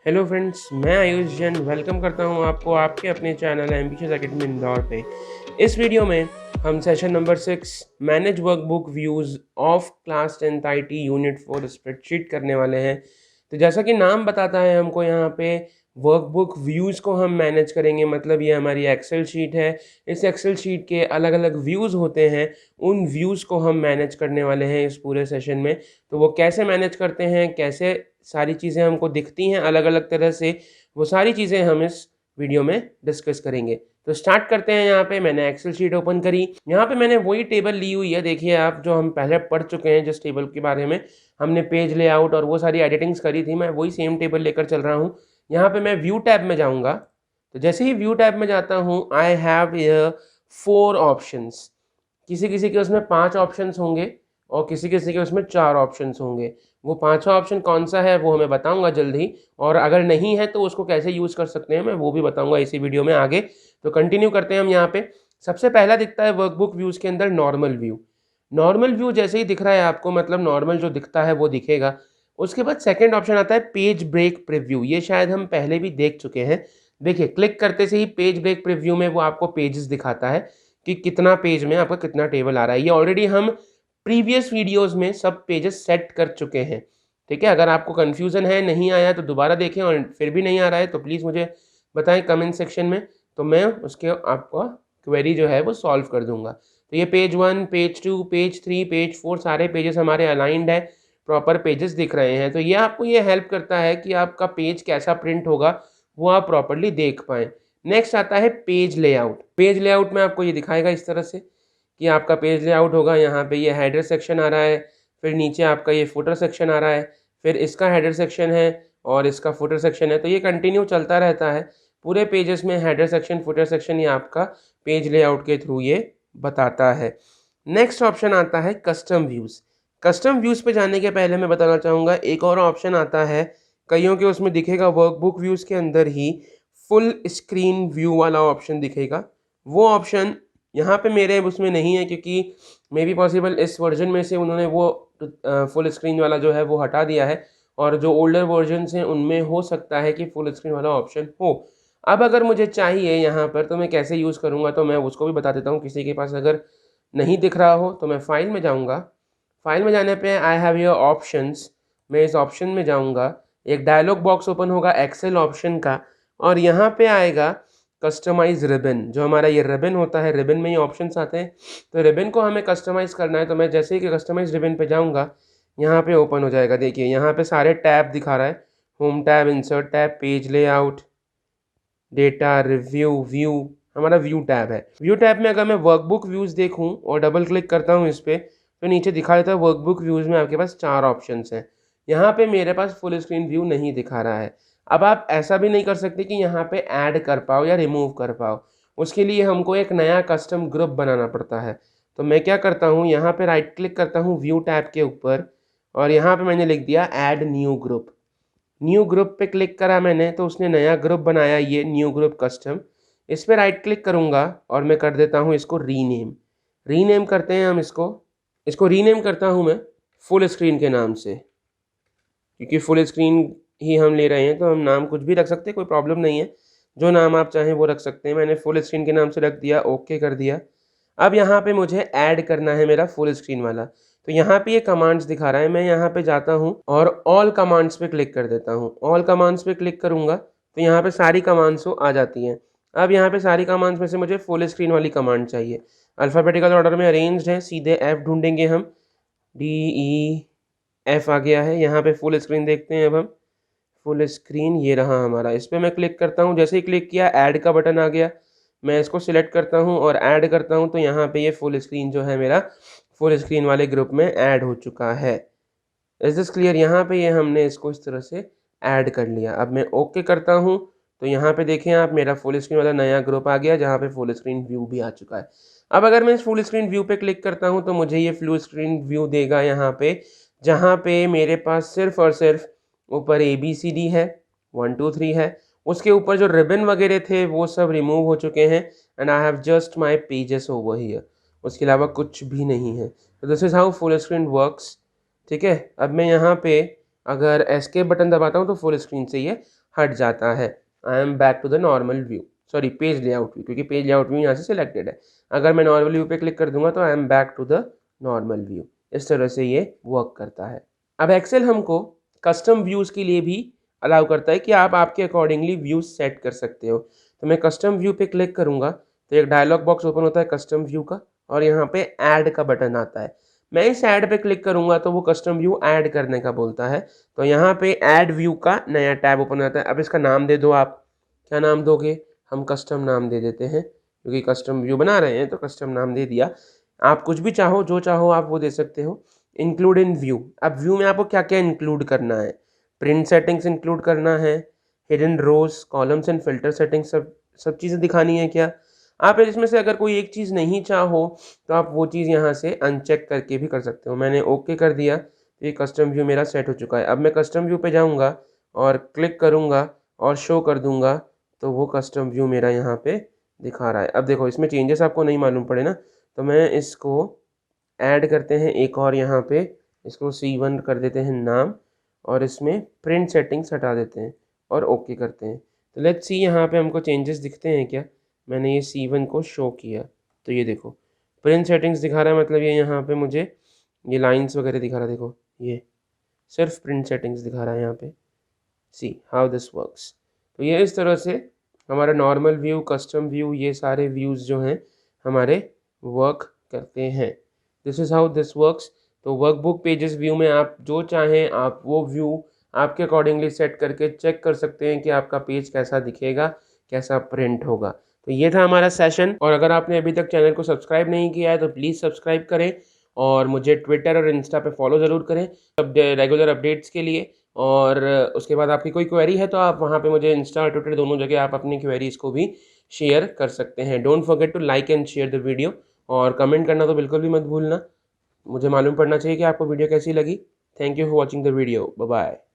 Hello friends, मैं Ayush Jain welcome करता हूं आपको आपके अपने चैनल एम्बिशियस एकेडमी इंदौर पे। इस वीडियो में हम session number 6 manage workbook views of class 10th IT unit 4 spreadsheet करने वाले हैं। तो जैसा कि नाम बताता है, हमको यहाँ पे वर्कबुक व्यूज़ को हम मैनेज करेंगे। मतलब ये हमारी एक्सेल शीट है। इस एक्सेल शीट के अलग अलग व्यूज़ होते हैं, उन व्यूज़ को हम मैनेज करने वाले हैं इस पूरे सेशन में। तो वो कैसे मैनेज करते हैं, कैसे सारी चीज़ें हमको दिखती हैं अलग अलग तरह से, वो सारी चीज़ें हम इस वीडियो में डिस्कस करेंगे। तो स्टार्ट करते हैं। यहाँ पे मैंने एक्सेल शीट ओपन करी। यहाँ पे मैंने वही टेबल ली हुई है, देखिए आप, जो हम पहले पढ़ चुके हैं। जिस टेबल के बारे में हमने पेज लेआउट और वो सारी एडिटिंग्स करी थी, मैं वही सेम टेबल लेकर चल रहा हूँ। यहाँ पे मैं व्यू टैब में जाऊँगा। तो जैसे ही व्यू टैब में जाता हूँ, आई हैव हियर 4 ऑप्शंस। किसी किसी के उसमें 5 ऑप्शंस होंगे और किसी किसी के उसमें 4 ऑप्शंस होंगे। वो 5वां ऑप्शन कौन सा है वो हमें बताऊंगा जल्द ही, और अगर नहीं है तो उसको कैसे यूज़ कर सकते हैं मैं वो भी बताऊंगा इसी वीडियो में आगे। तो कंटिन्यू करते हैं हम। यहाँ पे सबसे पहला दिखता है वर्कबुक व्यूज़ के अंदर नॉर्मल व्यू। नॉर्मल व्यू जैसे ही दिख रहा है आपको, मतलब नॉर्मल जो दिखता है वो दिखेगा। उसके बाद सेकेंड ऑप्शन आता है पेज ब्रेक प्रीव्यू। ये शायद हम पहले भी देख चुके हैं। देखिए, क्लिक करते से ही पेज ब्रेक प्रीव्यू में वो आपको पेजेस दिखाता है कि कितना पेज में आपका कितना टेबल आ रहा है। ये ऑलरेडी हम प्रीवियस वीडियोस में सब पेजेस सेट कर चुके हैं। ठीक है, अगर आपको कन्फ्यूज़न है, नहीं आया तो दोबारा देखें, और फिर भी नहीं आ रहा है तो प्लीज़ मुझे बताएं कमेंट सेक्शन में, तो मैं उसके आपका क्वेरी जो है वो सॉल्व कर दूंगा। तो ये पेज 1, पेज 2, पेज 3, पेज 4 सारे पेजेस हमारे अलाइंड है, प्रॉपर पेजेस दिख रहे हैं। तो ये आपको ये हेल्प करता है कि आपका पेज कैसा प्रिंट होगा वो आप प्रॉपरली देख पाएँ। नेक्स्ट आता है पेज लेआउट। पेज लेआउट में आपको ये दिखाएगा इस तरह से कि आपका पेज लेआउट होगा। यहाँ पे ये हेडर सेक्शन आ रहा है, फिर नीचे आपका ये फुटर सेक्शन आ रहा है, फिर इसका हेडर सेक्शन है और इसका फुटर सेक्शन है। तो ये कंटिन्यू चलता रहता है पूरे पेजेस में। हेडर सेक्शन, फुटर सेक्शन ये आपका पेज लेआउट के थ्रू ये बताता है। नेक्स्ट ऑप्शन आता है कस्टम व्यूज़। कस्टम व्यूज़ पे जाने के पहले मैं बताना चाहूँगा, एक और ऑप्शन आता है, कईयों के उसमें दिखेगा वर्कबुक व्यूज़ के अंदर ही फुल स्क्रीन व्यू वाला ऑप्शन दिखेगा। वो ऑप्शन यहाँ पे मेरे उसमें नहीं है, क्योंकि मे बी पॉसिबल इस वर्जन में से उन्होंने वो फुल स्क्रीन वाला जो है वो हटा दिया है, और जो ओल्डर वर्जन्स हैं उनमें हो सकता है कि फुल स्क्रीन वाला ऑप्शन हो। अब अगर मुझे चाहिए यहाँ पर तो मैं कैसे यूज़ करूँगा, तो मैं उसको भी बता देता हूँ। किसी के पास अगर नहीं दिख रहा हो तो मैं फाइल में जाऊँगा। फाइल में जाने पे आई हैव योर ऑप्शंस, मैं इस ऑप्शन में जाऊँगा। एक डायलॉग बॉक्स ओपन होगा एक्सेल ऑप्शन का, और यहाँ पे आएगा कस्टमाइज रिबन। जो हमारा ये रिबन होता है, रिबन में ये ऑप्शंस आते हैं। तो रिबन को हमें कस्टमाइज़ करना है, तो मैं जैसे ही कि कस्टमाइज रिबन पे जाऊँगा, यहाँ पे ओपन हो जाएगा। देखिए यहाँ पे सारे टैब दिखा रहा है, home tab, insert tab, page layout, data, review, view. हमारा व्यू टैब है। व्यू टैब में अगर मैं वर्कबुक व्यूज़ देखूँ और डबल क्लिक करता हूँ इस पर, तो नीचे दिखा देता है वर्कबुक व्यूज़ में आपके पास 4 ऑप्शंस हैं। यहाँ पे मेरे पास फुल स्क्रीन व्यू नहीं दिखा रहा है। अब आप ऐसा भी नहीं कर सकते कि यहाँ पे ऐड कर पाओ या रिमूव कर पाओ। उसके लिए हमको एक नया कस्टम ग्रुप बनाना पड़ता है। तो मैं क्या करता हूँ, यहाँ पे राइट क्लिक करता हूँ व्यू टैब के ऊपर, और यहाँ पे मैंने लिख दिया add new group. New group पे क्लिक करा मैंने, तो उसने नया ग्रुप बनाया, ये न्यू ग्रुप कस्टम। इस पर राइट क्लिक करूँगा और मैं कर देता हूँ इसको रीनेम। रीनेम करते हैं हम इसको रीनेम करता हूँ मैं फुल स्क्रीन के नाम से, क्योंकि फुल स्क्रीन ही हम ले रहे हैं तो हम नाम कुछ भी रख सकते हैं, कोई प्रॉब्लम नहीं है। जो नाम आप चाहें वो रख सकते हैं। मैंने फुल स्क्रीन के नाम से रख दिया, ओके कर दिया। अब यहाँ पे मुझे ऐड करना है मेरा फुल स्क्रीन वाला। तो यहाँ पे ये कमांड्स दिखा रहा है, मैं यहाँ पे जाता हूँ और ऑल कमांड्स पे क्लिक कर देता हूँ। ऑल कमांड्स पे क्लिक करूँगा तो यहाँ पे सारी कमांड्स आ जाती हैं। अब यहाँ पे सारी कमांड्स में से मुझे फुल स्क्रीन वाली कमांड चाहिए। अल्फ़ाबेटिकल ऑर्डर में अरेंज्ड है, सीधे F ढूंढेंगे हम। DEF आ गया है। यहाँ पे फुल स्क्रीन देखते हैं। अब हम फुल स्क्रीन ये रहा हमारा, इस पर मैं क्लिक करता हूँ। जैसे ही क्लिक किया, ऐड का बटन आ गया। मैं इसको सिलेक्ट करता हूँ और ऐड करता हूँ, तो यहाँ पे ये फुल स्क्रीन जो है मेरा फुल स्क्रीन वाले ग्रुप में ऐड हो चुका है। Is this clear? यहाँ पे ये हमने इसको इस तरह से ऐड कर लिया। अब मैं ओके करता हूँ, तो यहाँ पे देखें आप, मेरा फुल स्क्रीन वाला नया ग्रुप आ गया, जहाँ पे फुल स्क्रीन व्यू भी आ चुका है। अब अगर मैं इस फुल स्क्रीन व्यू पे क्लिक करता हूँ तो मुझे ये फुल स्क्रीन व्यू देगा यहाँ पे, जहाँ पे मेरे पास सिर्फ और सिर्फ ऊपर ABCD है, 1 2 3 है। उसके ऊपर जो रिबन वगैरह थे वो सब रिमूव हो चुके हैं, and I have just my pages over here. उसके अलावा कुछ भी नहीं है। तो this is how full screen works. ठीक है, अब मैं यहाँ पे अगर एस्केप बटन दबाता हूँ तो फुल स्क्रीन से ये हट जाता है। I am back to the normal view, sorry page layout view, क्योंकि पेज लेआउट व्यू यहाँ से सिलेक्टेड है। अगर मैं नॉर्मल व्यू पे क्लिक कर दूंगा तो I am back to the normal view. इस तरह से ये वर्क करता है। अब एक्सेल हमको कस्टम व्यूज़ के लिए भी अलाउ करता है कि आप आपके अकॉर्डिंगली व्यूज सेट कर सकते हो। तो मैं कस्टम व्यू पे क्लिक करूंगा तो एक डायलॉग बॉक्स ओपन होता है कस्टम व्यू का, और यहाँ पे ऐड का बटन आता है। मैं इस ऐड पे क्लिक करूंगा तो वो कस्टम व्यू ऐड करने का बोलता है। तो यहाँ पे ऐड व्यू का नया टैब ओपन होता है। अब इसका नाम दे दो आप, क्या नाम दोगे? हम कस्टम नाम दे देते हैं, क्योंकि कस्टम व्यू बना रहे हैं तो कस्टम नाम दे दिया। आप कुछ भी चाहो, जो चाहो आप वो दे सकते हो। इंक्लूड इन व्यू, अब व्यू में आपको क्या क्या इंक्लूड करना है? प्रिंट सेटिंग्स इंक्लूड करना है, hidden rows, columns and filter settings, सब चीज़ें दिखानी है क्या? आप इसमें से अगर कोई एक चीज़ नहीं चाहो तो आप वो चीज़ यहाँ से अनचेक करके भी कर सकते हो। मैंने ओके कर दिया तो ये कस्टम व्यू मेरा सेट हो चुका है। अब मैं कस्टम व्यू पे जाऊँगा और क्लिक करूँगा और शो कर दूँगा तो वो कस्टम व्यू मेरा यहाँ पे दिखा रहा है। अब देखो इसमें चेंजेस आपको नहीं मालूम पड़े ना, तो मैं इसको ऐड करते हैं एक और, यहाँ पे इसको C1 कर देते हैं नाम, और इसमें प्रिंट सेटिंग्स हटा देते हैं और ओके करते हैं। तो लेट्स सी यहाँ पे हमको चेंजेस दिखते हैं क्या? मैंने ये C1 को शो किया तो ये देखो प्रिंट सेटिंग्स दिखा रहा है, मतलब ये यहाँ पे मुझे ये लाइंस वगैरह दिखा रहा है। देखो ये सिर्फ प्रिंट सेटिंग्स दिखा रहा है यहाँ पे। See how this works. तो ये इस तरह से हमारा नॉर्मल व्यू, कस्टम व्यू, ये सारे व्यूज़ जो हैं हमारे वर्क करते हैं। This is how this works. तो वर्कबुक पेजेस व्यू में आप जो चाहें आप वो व्यू आपके अकॉर्डिंगली सेट करके चेक कर सकते हैं कि आपका पेज कैसा दिखेगा, कैसा प्रिंट होगा। तो ये था हमारा सेशन, और अगर आपने अभी तक चैनल को सब्सक्राइब नहीं किया है तो प्लीज़ सब्सक्राइब करें, और मुझे ट्विटर और इंस्टा पे फॉलो ज़रूर करें सब रेगुलर अपडेट्स के लिए। और उसके बाद आपकी कोई क्वेरी है तो आप वहाँ पे मुझे इंस्टा और ट्विटर दोनों जगह आप अपनी क्वेरीज़ को भी शेयर कर सकते हैं। Don't forget to like and share the video, और कमेंट करना तो बिल्कुल भी मत भूलना। मुझे मालूम पड़ना चाहिए कि आपको वीडियो कैसी लगी। Thank you for watching the video. Bye bye.